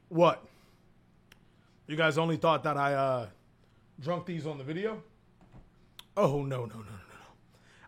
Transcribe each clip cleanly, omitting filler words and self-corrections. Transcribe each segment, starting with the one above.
What? You guys only thought that I drunk these on the video? Oh, no.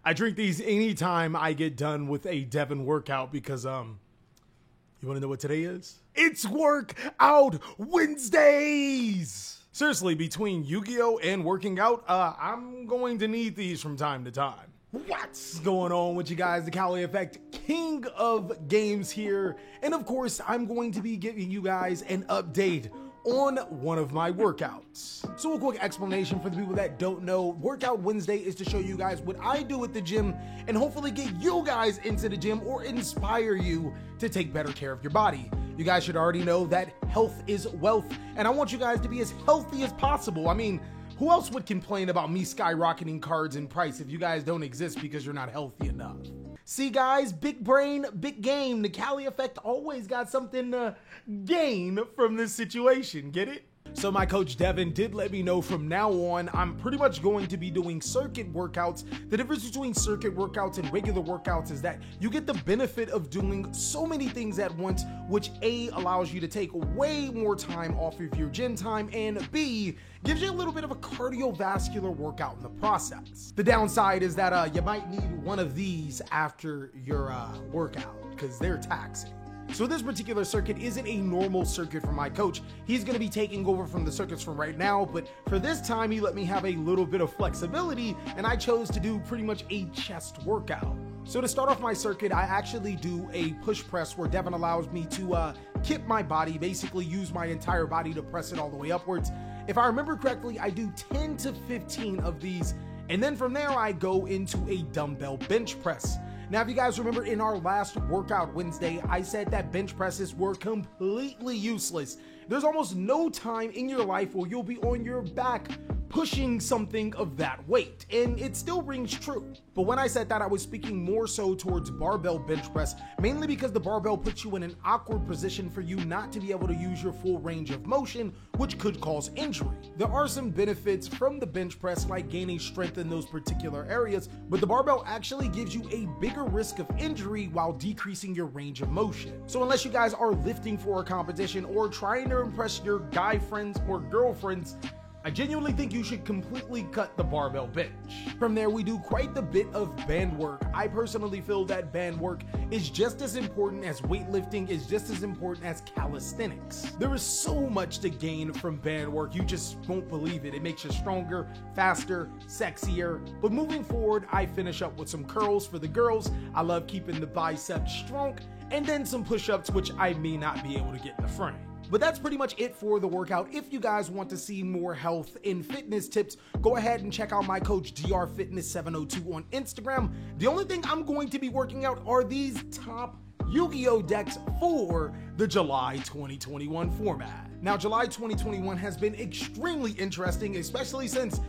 I drink these anytime I get done with a Devin workout because, you want to know what today is? It's Workout Wednesdays! Seriously, between Yu-Gi-Oh! And working out, I'm going to need these from time to time. What's going on with you guys? The Cali Effect, king of games here. And of course, I'm going to be giving you guys an update on one of my workouts. So a quick explanation for the people that don't know, Workout Wednesday is to show you guys what I do at the gym and hopefully get you guys into the gym or inspire you to take better care of your body. You guys should already know that health is wealth, and I want you guys to be as healthy as possible. I mean, who else would complain about me skyrocketing cards in price if you guys don't exist because you're not healthy enough? See guys, big brain, big game. The Cali Effect always got something to gain from this situation, get it? So my coach Devin did let me know from now on, I'm pretty much going to be doing circuit workouts. The difference between circuit workouts and regular workouts is that you get the benefit of doing so many things at once, which A, allows you to take way more time off of your gym time, and B, gives you a little bit of a cardiovascular workout in the process. The downside is that you might need one of these after your workout because they're taxing. So this particular circuit isn't a normal circuit for my coach. He's going to be taking over from the circuits from right now, but for this time he let me have a little bit of flexibility and I chose to do pretty much a chest workout. So to start off my circuit, I actually do a push press where Devin allows me to kip my body, basically use my entire body to press it all the way upwards. If I remember correctly, I do 10 to 15 of these, and then from there I go into a dumbbell bench press. Now, if you guys remember in our last Workout Wednesday, I said that bench presses were completely useless. There's almost no time in your life where you'll be on your back pushing something of that weight, and it still rings true. But when I said that, I was speaking more so towards barbell bench press, mainly because the barbell puts you in an awkward position for you not to be able to use your full range of motion, which could cause injury. There are some benefits from the bench press, like gaining strength in those particular areas, but the barbell actually gives you a bigger risk of injury while decreasing your range of motion. So unless you guys are lifting for a competition or trying to impress your guy friends or girlfriends, I genuinely think you should completely cut the barbell bench. From there, we do quite the bit of band work. I personally feel that band work is just as important as weightlifting, is just as important as calisthenics. There is so much to gain from band work, you just won't believe it. It makes you stronger, faster, sexier. But moving forward, I finish up with some curls for the girls. I love keeping the biceps strong, and then some push-ups, which I may not be able to get in the frame. But that's pretty much it for the workout. If you guys want to see more health and fitness tips, go ahead and check out my coach drfitness702 on Instagram. The only thing I'm going to be working out are these top Yu-Gi-Oh! Decks for the July 2021 format. Now, July 2021 has been extremely interesting, especially since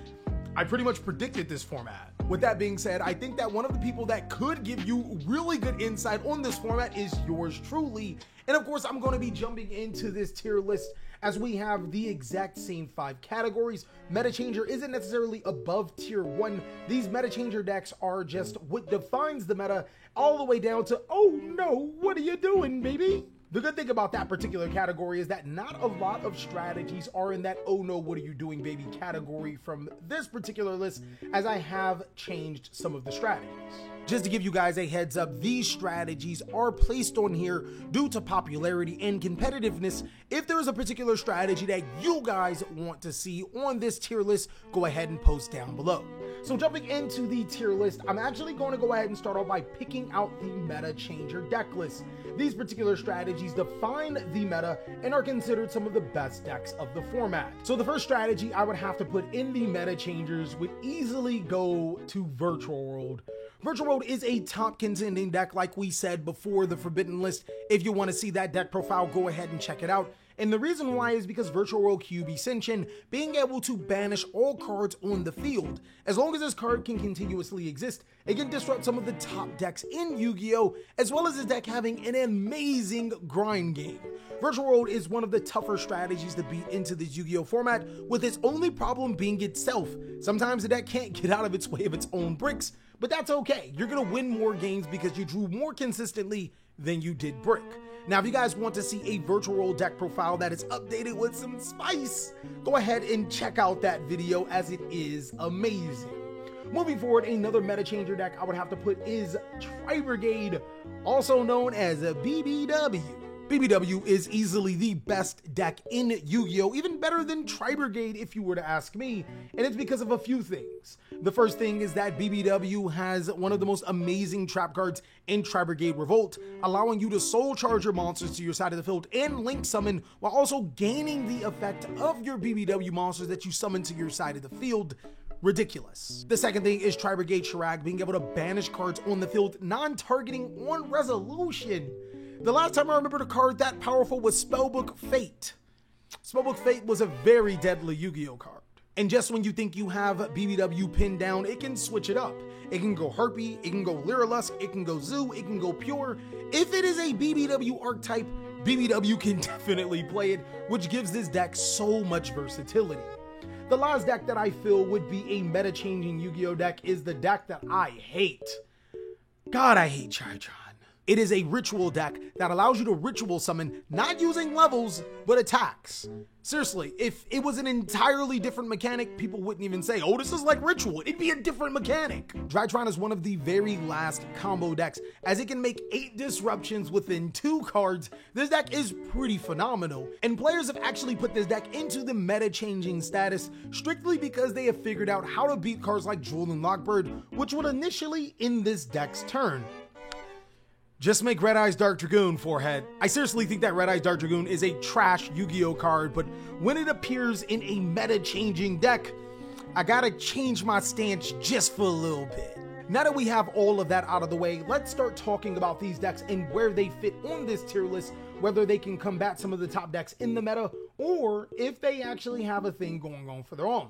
I pretty much predicted this format. With that being said, I think that one of the people that could give you really good insight on this format is yours truly. And of course, I'm going to be jumping into this tier list as we have the exact same 5 categories. Meta Changer isn't necessarily above tier 1. These Meta Changer decks are just what defines the meta, all the way down to, oh no, what are you doing, baby? The good thing about that particular category is that not a lot of strategies are in that oh no, what are you doing, baby category from this particular list, as I have changed some of the strategies. Just to give you guys a heads up, these strategies are placed on here due to popularity and competitiveness. If there is a particular strategy that you guys want to see on this tier list, go ahead and post down below. So jumping into the tier list, I'm actually going to go ahead and start off by picking out the Meta Changer deck list. These particular strategies define the meta and are considered some of the best decks of the format. So the first strategy I would have to put in the Meta Changers would easily go to Virtual World. Virtual World is a top contending deck, like we said before the Forbidden List. If you want to see that deck profile, go ahead and check it out. And the reason why is because Virtual World QB Ascension being able to banish all cards on the field. As long as this card can continuously exist, it can disrupt some of the top decks in Yu-Gi-Oh! As well as this deck having an amazing grind game. Virtual World is one of the tougher strategies to beat into this Yu-Gi-Oh! Format, with its only problem being itself. Sometimes the deck can't get out of its way of its own bricks, but that's okay. You're gonna win more games because you drew more consistently than you did brick. Now, if you guys want to see a Virtual Role deck profile that is updated with some spice, go ahead and check out that video as it is amazing. Moving forward, another meta changer deck I would have to put is Tri-Brigade, also known as a BBW. BBW is easily the best deck in Yu-Gi-Oh! Even better than Tri-Brigade if you were to ask me, and it's because of a few things. The first thing is that BBW has one of the most amazing trap cards in Tri-Brigade Revolt, allowing you to soul charge your monsters to your side of the field and link summon while also gaining the effect of your BBW monsters that you summon to your side of the field. Ridiculous. The second thing is Tri-Brigade Shrag being able to banish cards on the field, non-targeting on resolution. The last time I remembered a card that powerful was Spellbook Fate. Spellbook Fate was a very deadly Yu-Gi-Oh card. And just when you think you have BBW pinned down, it can switch it up. It can go Harpy, it can go Lyrilusk, it can go Zoo, it can go Pure. If it is a BBW archetype, BBW can definitely play it, which gives this deck so much versatility. The last deck that I feel would be a meta-changing Yu-Gi-Oh deck is the deck that I hate. God, I hate Chai-Tron. It is a ritual deck that allows you to ritual summon, not using levels, but attacks. Seriously, if it was an entirely different mechanic, people wouldn't even say, oh, this is like ritual. It'd be a different mechanic. Chai-Tron is one of the very last combo decks, as it can make 8 disruptions within 2 cards. This deck is pretty phenomenal, and players have actually put this deck into the meta-changing status strictly because they have figured out how to beat cards like Jewel and Lockbird, which would initially end this deck's turn. Just make Red Eyes Dark Dragoon, forehead. I seriously think that Red Eyes Dark Dragoon is a trash Yu-Gi-Oh card, but when it appears in a meta-changing deck, I gotta change my stance just for a little bit. Now that we have all of that out of the way, let's start talking about these decks and where they fit on this tier list, whether they can combat some of the top decks in the meta, or if they actually have a thing going on for their own.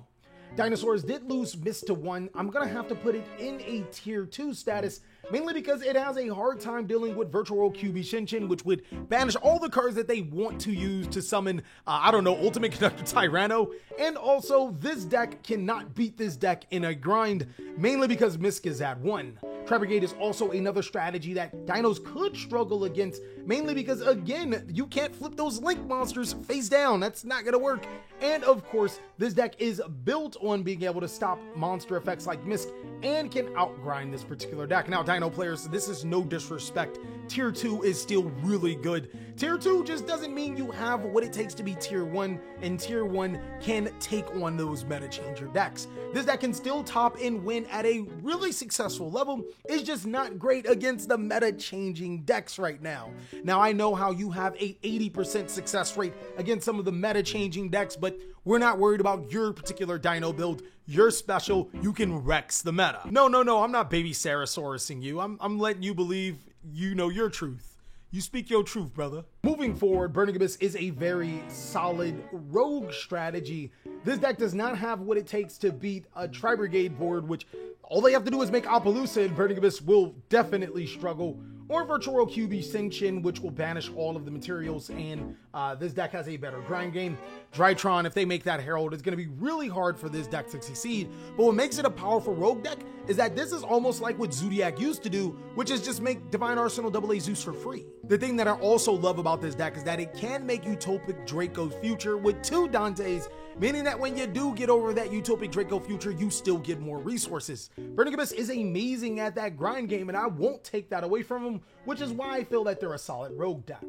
Dinosaurs did lose Mist to 1. I'm gonna have to put it in a tier 2 status, mainly because it has a hard time dealing with Virtual Role QB Shinchin, which would banish all the cards that they want to use to summon, I don't know, Ultimate Conductor Tyranno. And also, this deck cannot beat this deck in a grind, mainly because Misk is at 1. Tri-Brigade is also another strategy that Dinos could struggle against, mainly because, again, you can't flip those Link monsters face down. That's not gonna work. And of course, this deck is built on being able to stop monster effects like Misk and can outgrind this particular deck. Now, Dino players, this is no disrespect. Tier 2 is still really good. Tier 2 just doesn't mean you have what it takes to be Tier 1, and Tier 1 can take on those meta changer decks. This deck can still top and win at a really successful level. It's just not great against the meta changing decks right now. Now, I know how you have a 80% success rate against some of the meta changing decks, but we're not worried about your particular Dino build. You're special. You can Rex the meta. No, I'm not baby Sarasaurusing you. I'm letting you believe you know your truth. You speak your truth, brother. Moving forward, Burning Abyss is a very solid rogue strategy. This deck does not have what it takes to beat a Tri-Brigade board, which all they have to do is make Apollousa, and Burning Abyss will definitely struggle. Or Virtual Role QB Shinchin, which will banish all of the materials, and this deck has a better grind game. Drytron, if they make that Herald, it's going to be really hard for this deck to succeed. But what makes it a powerful rogue deck is that this is almost like what Zodiac used to do, which is just make Divine Arsenal AA Zeus for free. The thing that I also love about this deck is that it can make Utopic Draco Future with 2 Dantes, meaning that when you do get over that Utopic Draco Future, you still get more resources. Burning Abyss is amazing at that grind game, and I won't take that away from them, which is why I feel that they're a solid rogue deck.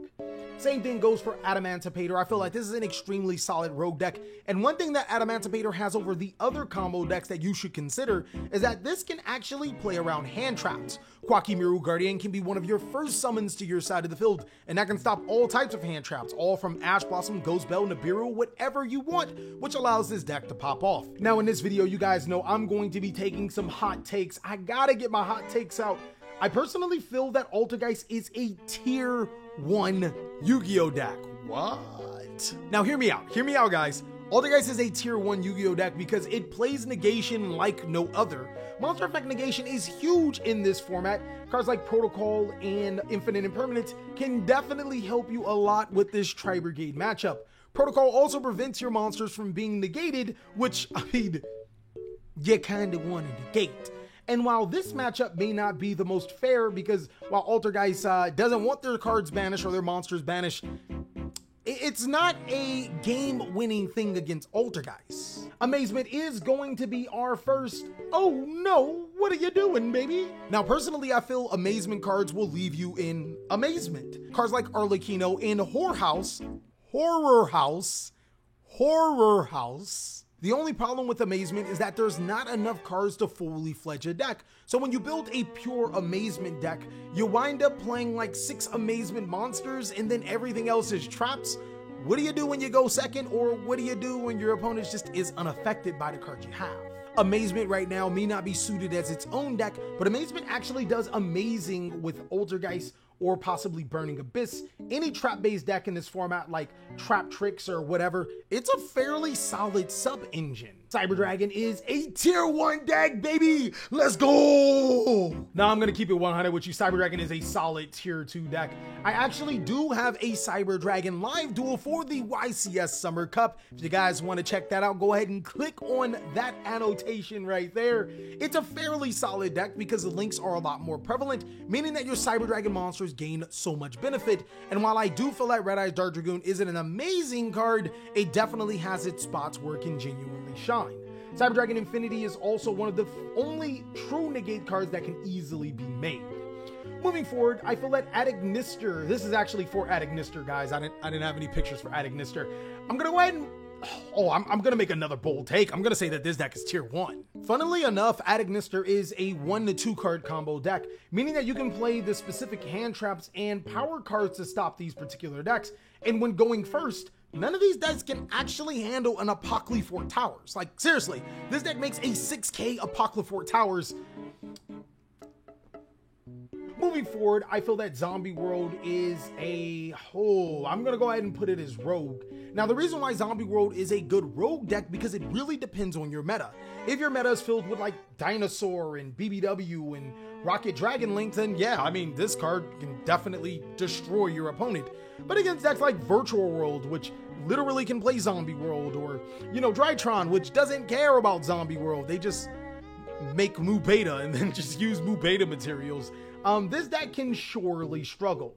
Same thing goes for Adamantipator. I feel like this is an extremely solid rogue deck, and one thing that Adamantipator has over the other combo decks that you should consider is that this can actually play around hand traps. Quackimiru Guardian can be one of your first summons to your side of the field, and that can stop all types of hand traps, all from Ash Blossom, Ghost Bell, Nibiru, whatever you want, which allows this deck to pop off. Now in this video, you guys know I'm going to be taking some hot takes. I gotta get my hot takes out. I personally feel that Altergeist is a tier 1 Yu-Gi-Oh deck. What? Now hear me out guys. Altergeist is a tier 1 Yu-Gi-Oh deck because it plays negation like no other. Monster Effect negation is huge in this format. Cards like Protocol and Infinite Impermanence can definitely help you a lot with this Tri-Brigade matchup. Protocol also prevents your monsters from being negated, which, I mean, you kinda want to negate. And while this matchup may not be the most fair, because while Altergeist doesn't want their cards banished or their monsters banished, it's not a game-winning thing against Altergeist. Amazement is going to be our first. Oh no, what are you doing, baby? Now, personally, I feel Amazement cards will leave you in amazement. Cards like Arlecchino and Horror House. The only problem with Amazement is that there's not enough cards to fully fledge a deck. So when you build a pure Amazement deck, you wind up playing like 6 Amazement monsters and then everything else is traps. What do you do when you go second, or what do you do when your opponent just is unaffected by the cards you have? Amazement right now may not be suited as its own deck, but Amazement actually does amazing with Altergeist or possibly Burning Abyss. Any trap-based deck in this format like Trap Tricks or whatever, it's a fairly solid sub-engine. Cyber Dragon is a tier 1 deck, baby! Let's go! Now I'm gonna keep it 100 with you. Cyber Dragon is a solid tier 2 deck. I actually do have a Cyber Dragon live duel for the YCS Summer Cup. If you guys want to check that out, go ahead and click on that annotation right there. It's a fairly solid deck because the links are a lot more prevalent, meaning that your Cyber Dragon monsters gain so much benefit. And while I do feel like Red Eyes Dark Dragoon isn't an amazing card, it definitely has its spots where it can genuinely shine. Cyber Dragon Infinity is also one of the only true negate cards that can easily be made. Moving forward, I feel that Adignister, this is actually for Adignister, guys. I didn't have any pictures for Adignister. I'm gonna go ahead and I'm gonna make another bold take. I'm gonna say that this deck is tier 1. Funnily enough, Adignister is a 1 to 2 card combo deck, meaning that you can play the specific hand traps and power cards to stop these particular decks. And when going first, none of these decks can actually handle an Apocryphal Towers. Like, seriously, this deck makes a 6k Apocryphal Towers. Moving forward, I feel that Zombie World is I'm gonna go ahead and put it as Rogue. Now, the reason why Zombie World is a good Rogue deck, because it really depends on your meta. If your meta is filled with like Dinosaur and BBW and Rocket Dragon Link, then yeah, I mean, this card can definitely destroy your opponent. But against decks like Virtual World, which literally can play Zombie World, or, you know, Drytron, which doesn't care about Zombie World, they just make Mu Beta and then just use Mu Beta materials. This deck can surely struggle.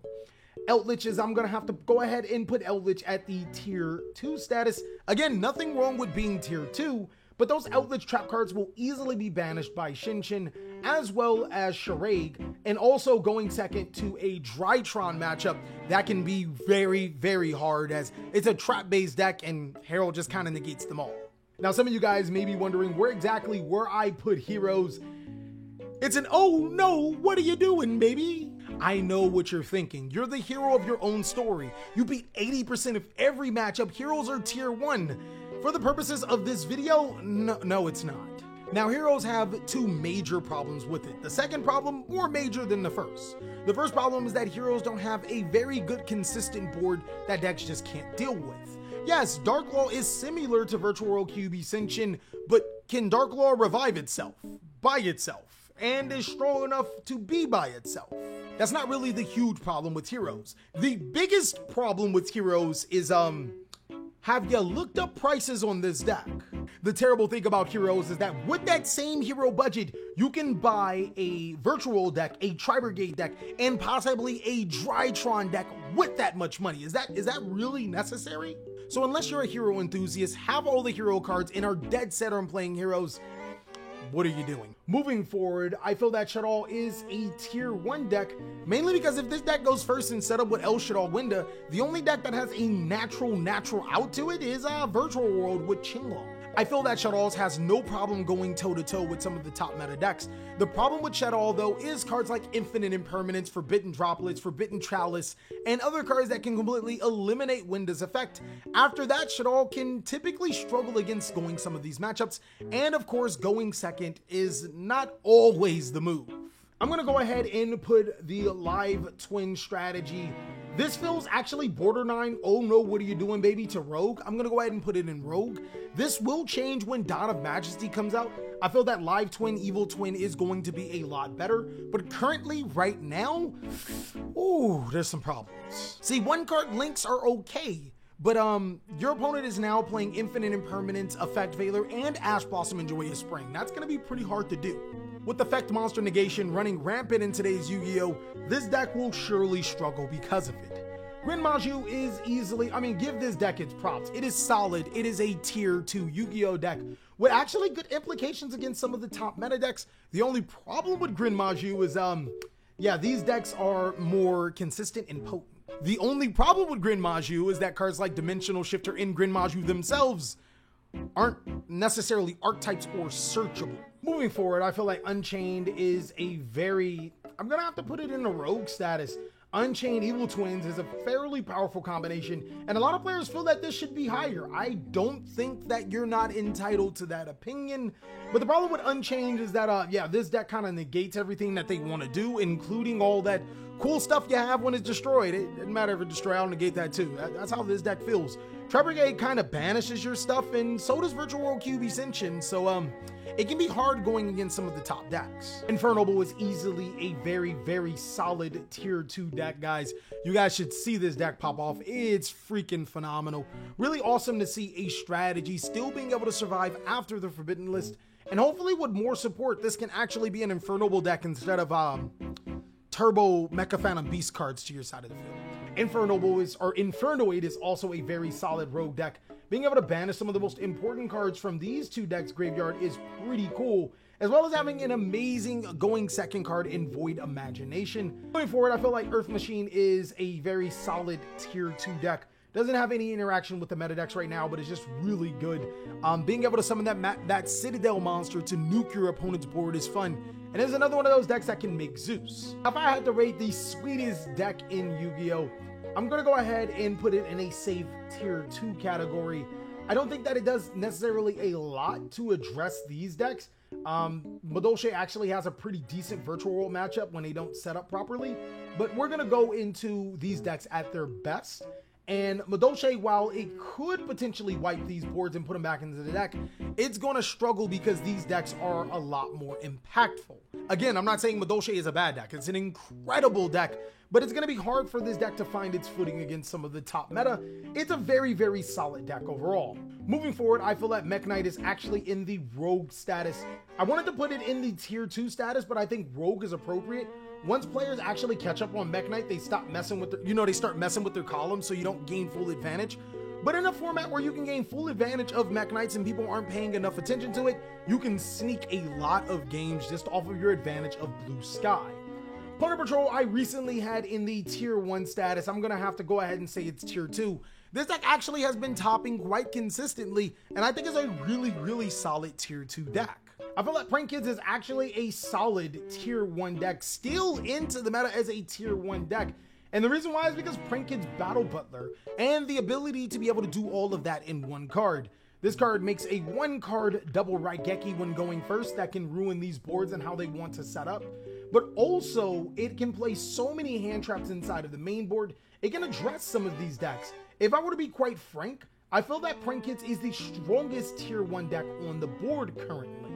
Eldritch is, I'm gonna have to go ahead and put Eldritch at the tier 2 status. Again, nothing wrong with being tier 2, but those Eldritch trap cards will easily be banished by Shinshin, as well as Shiraig, and also going second to a Drytron matchup that can be very, very hard, as it's a trap-based deck and Herald just kind of negates them all. Now, some of you guys may be wondering where I put heroes. It's an oh no, what are you doing, baby? I know what you're thinking. You're the hero of your own story. You beat 80% of every matchup. Heroes are tier 1. For the purposes of this video, no, it's not. Now, heroes have 2 major problems with it. The second problem, more major than the first. The first problem is that heroes don't have a very good consistent board that decks just can't deal with. Yes, Darklaw is similar to Virtual World QB Ascension, but can Darklaw revive itself by itself and is strong enough to be by itself? That's not really the huge problem with heroes. The biggest problem with heroes is, have you looked up prices on this deck? The terrible thing about heroes is that with that same hero budget, you can buy a Virtual deck, a Tri-Brigade deck, and possibly a Drytron deck with that much money. Is that really necessary? So unless you're a hero enthusiast, have all the hero cards, and are dead set on playing heroes, what are you doing? Moving forward, I feel that Shaddoll is a tier 1 deck, mainly because if this deck goes first and set up with El Shaddoll Winda, the only deck that has a natural out to it is Virtual World with Qinglong. I feel that Shaddoll has no problem going toe-to-toe with some of the top meta decks. The problem with Shaddoll, though, is cards like Infinite Impermanence, Forbidden Droplets, Forbidden Chalice, and other cards that can completely eliminate Winda's effect. After that, Shaddoll can typically struggle against going some of these matchups, and of course, going second is not always the move. I'm gonna go ahead and put the Live Twin strategy. This feels actually borderline, oh no, what are you doing, baby, to Rogue. I'm gonna go ahead and put it in Rogue. This will change when Dawn of Majesty comes out. I feel that Live Twin, Evil Twin is going to be a lot better, but currently, right now, ooh, there's some problems. See, 1-card links are okay, but your opponent is now playing Infinite Impermanence, Effect Veiler, and Ash Blossom and Joyous Spring. That's gonna be pretty hard to do. With Effect Monster Negation running rampant in today's Yu-Gi-Oh!, this deck will surely struggle because of it. Grin Maju is easily, give this deck its props. It is solid. It is a tier 2 Yu-Gi-Oh! Deck with actually good implications against some of the top meta decks. The only problem with Grin Maju is, these decks are more consistent and potent. The only problem with Grin Maju is that cards like Dimensional Shifter and Grin Maju themselves aren't necessarily archetypes or searchable. Moving forward, I feel like Unchained is a very, I'm gonna have to put it in a rogue status. Unchained Evil Twins is a fairly powerful combination, and a lot of players feel that this should be higher. I don't think that you're not entitled to that opinion, but the problem with Unchained is that, this deck kind of negates everything that they want to do, including all that cool stuff you have when it's destroyed. It doesn't matter if it's destroyed, I'll negate that too. That's how this deck feels. Tri-Brigade kind of banishes your stuff, and so does Virtual World Cube Ascension, so it can be hard going against some of the top decks. Infernoble is easily a very, very solid tier 2 deck, guys. You guys should see this deck pop off. It's freaking phenomenal. Really awesome to see a strategy still being able to survive after the Forbidden List, and hopefully with more support, this can actually be an Infernoble deck instead of Turbo Mecha Phantom Beast cards to your side of the field. Infernoid is also a very solid rogue deck. Being able to banish some of the most important cards from these two decks' graveyard is pretty cool, as well as having an amazing going second card in Void Imagination. Going forward, I feel like Earth Machine is a very solid tier 2 deck. Doesn't have any interaction with the meta decks right now, but it's just really good. Being able to summon that Citadel monster to nuke your opponent's board is fun. And it's another one of those decks that can make Zeus. If I had to rate the sweetest deck in Yu-Gi-Oh!, I'm going to go ahead and put it in a safe tier 2 category. I don't think that it does necessarily a lot to address these decks. Madolche actually has a pretty decent Virtual World matchup when they don't set up properly, but we're going to go into these decks at their best. And Madolche, while it could potentially wipe these boards and put them back into the deck, it's going to struggle because these decks are a lot more impactful. Again, I'm not saying Madolche is a bad deck. It's an incredible deck, but it's going to be hard for this deck to find its footing against some of the top meta. It's a very, very solid deck overall. Moving forward, I feel that Mech Knight is actually in the rogue status. I wanted to put it in the tier 2 status, but I think rogue is appropriate. Once players actually catch up on Mech Knight, they stop messing with their, they start messing with their columns so you don't gain full advantage. But in a format where you can gain full advantage of Mech Knights and people aren't paying enough attention to it, you can sneak a lot of games just off of your advantage of Blue Sky. Punter Patrol, I recently had in the tier 1 status. I'm going to have to go ahead and say it's tier 2. This deck actually has been topping quite consistently, and I think it's a really, really solid tier 2 deck. I feel like Prank Kids is actually a solid tier 1 deck, still into the meta as a tier 1 deck. And the reason why is because Prank Kids Battle Butler and the ability to be able to do all of that in one card. This card makes a 1-card double Raigeki when going first that can ruin these boards and how they want to set up. But also, it can play so many hand traps inside of the main board, it can address some of these decks. If I were to be quite frank, I feel that Prank Kids is the strongest tier 1 deck on the board currently.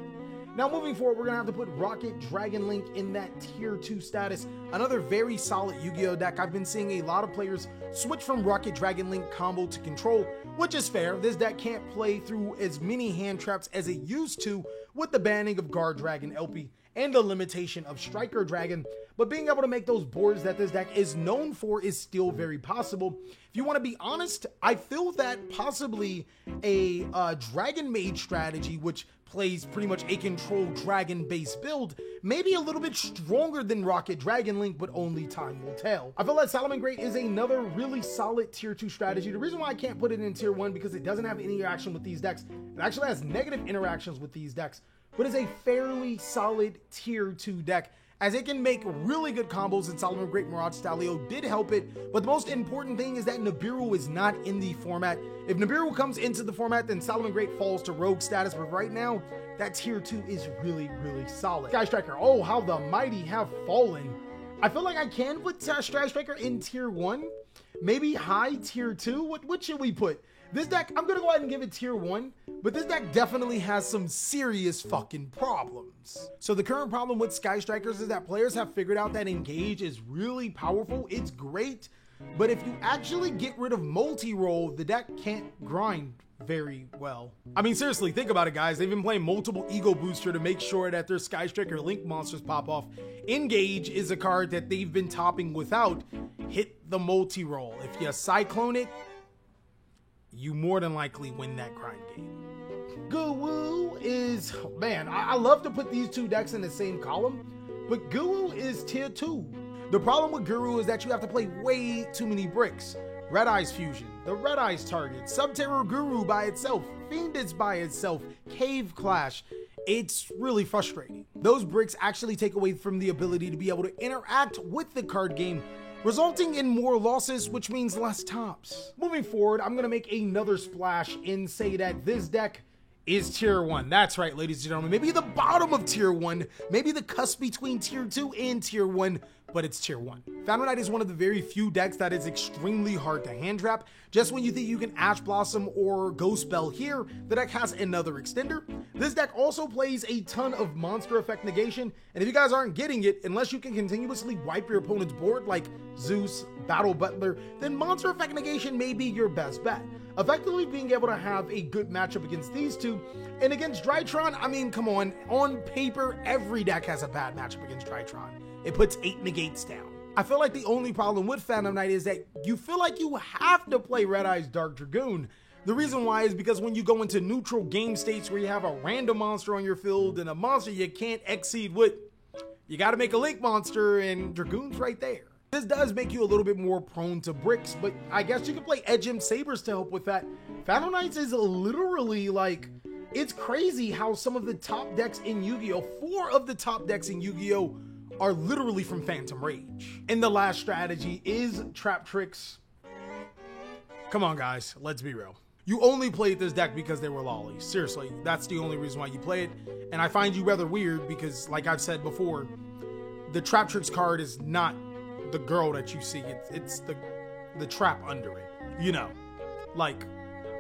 Now moving forward, we're going to have to put Rocket Dragon Link in that tier 2 status. Another very solid Yu-Gi-Oh! Deck. I've been seeing a lot of players switch from Rocket Dragon Link combo to control, which is fair. This deck can't play through as many hand traps as it used to with the banning of Guard Dragon LP and the limitation of Striker Dragon, but being able to make those boards that this deck is known for is still very possible. If you want to be honest, I feel that possibly a Dragon Mage strategy, which plays pretty much a control dragon based build, maybe a little bit stronger than Rocket Dragon Link, but only time will tell. I feel like Salamangreat is another really solid tier 2 strategy. The reason why I can't put it in tier 1 because it doesn't have any interaction with these decks. It actually has negative interactions with these decks, but is a fairly solid tier 2 deck, as it can make really good combos, and Salamangreat Mirage Stalio did help it. But the most important thing is that Nibiru is not in the format. If Nibiru comes into the format, then Salamangreat falls to rogue status, but right now, that tier 2 is really, really solid. Sky Striker, oh, how the mighty have fallen. I feel like I can put Sky Striker in tier 1, maybe high tier 2. What should we put? This deck, I'm gonna go ahead and give it tier 1, but this deck definitely has some serious fucking problems. So the current problem with Sky Strikers is that players have figured out that Engage is really powerful. It's great, but if you actually get rid of multi-roll, the deck can't grind very well. I mean, seriously, think about it, guys. They've been playing multiple Ego Booster to make sure that their Sky Striker Link monsters pop off. Engage is a card that they've been topping without. Hit the multi-roll. If you Cyclone it, you more than likely win that grind game. Guru is, man, I love to put these two decks in the same column, but Guru is tier 2. The problem with Guru is that you have to play way too many bricks. Red Eyes Fusion, the Red Eyes target, Subterror Guru by itself, Fiendish by itself, Cave Clash. It's really frustrating. Those bricks actually take away from the ability to be able to interact with the card game, resulting in more losses, which means less tops. Moving forward, I'm gonna make another splash and say that this deck is tier 1. That's right, ladies and gentlemen. Maybe the bottom of tier 1, maybe the cusp between tier 2 and tier 1, but it's tier 1. Phantom Knight is one of the very few decks that is extremely hard to hand trap. Just when you think you can Ash Blossom or Ghost Spell here, the deck has another extender. This deck also plays a ton of monster effect negation, and if you guys aren't getting it, unless you can continuously wipe your opponent's board like Zeus, Battle Butler, then monster effect negation may be your best bet. Effectively being able to have a good matchup against these two, and against Drytron, I mean, come on paper, every deck has a bad matchup against Drytron. It puts 8 negates down. I feel like the only problem with Phantom Knight is that you feel like you have to play Red Eyes Dark Dragoon. The reason why is because when you go into neutral game states where you have a random monster on your field and a monster you can't exceed with, you gotta make a Link monster and Dragoon's right there. This does make you a little bit more prone to bricks, but I guess you can play Edgem Sabers to help with that. Phantom Knights is literally like, it's crazy how some of the top decks in Yu-Gi-Oh! 4 of the top decks in Yu-Gi-Oh! Are literally from Phantom Rage. And the last strategy is Trap Tricks. Come on, guys, let's be real. You only played this deck because they were lollies. Seriously, that's the only reason why you play it. And I find you rather weird because, like I've said before, the Trap Tricks card is not the girl that you see. It's the trap under it. You know, like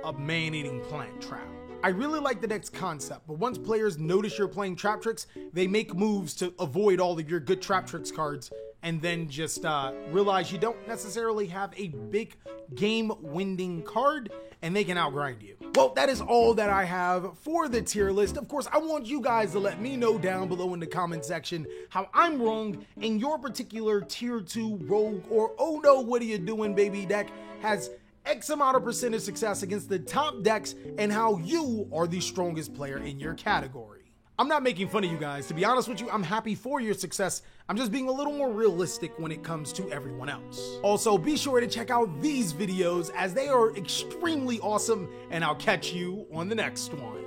a man-eating plant trap. I really like the deck's concept, but once players notice you're playing Trap Tricks, they make moves to avoid all of your good Trap Tricks cards and then just realize you don't necessarily have a big game-winning card and they can outgrind you. Well, that is all that I have for the tier list. Of course, I want you guys to let me know down below in the comment section how I'm wrong and your particular tier 2 rogue or oh no, what are you doing, baby deck has X amount of percentage success against the top decks and how you are the strongest player in your category. I'm not making fun of you guys. To be honest with you, I'm happy for your success. I'm just being a little more realistic when it comes to everyone else. Also, be sure to check out these videos as they are extremely awesome, and I'll catch you on the next one.